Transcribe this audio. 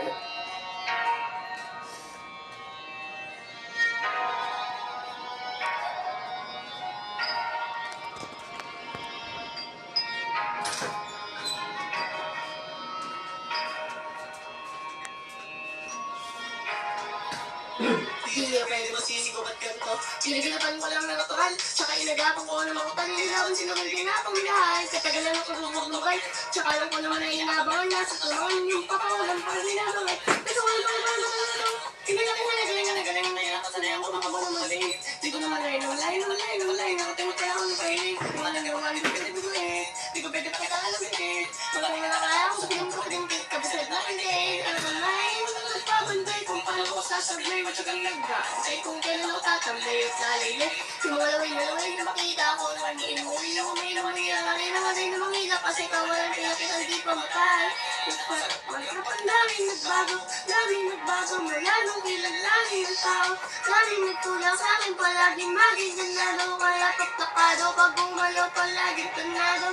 Hindi niya pwede masisigaw at ganito. Siniginapan ko lang ng natural, tsaka inagapan ko ng mga paninilaban sinunod ginapang minahal. Katagalan ako lumugay, tsaka lang ko naman ay inabangan na sa tunon yung papawalan pa rin inabangan. Ito ko lang pala tinalaki na nagaling na nakasanayan ko makabang ng mali. Di ko naman rin nulay, nakatingin kaya ako ng pahiling. Walang gawa, hindi ko pwede biguin. Di ko pwede pakitaalam hindi. Magaling na nakaya ako sa pinagkakadingkit, kabisit na hindi. Ano ba na nagpabanday kung paano ko sasablay, matyagang nagdaan kung kailan ako tatambay at lalay. Simulalaway na makita ako na mag-iinuwi na kumiluwi na nanay na mangila kasi kawalan pinakitang di pa matay. Magkapan daming nagbago mula nung ilang lagi ng tao. Laging nagtulak sa akin palaging maging ganado, kaya taktakado pag gumalaw palaging tanado.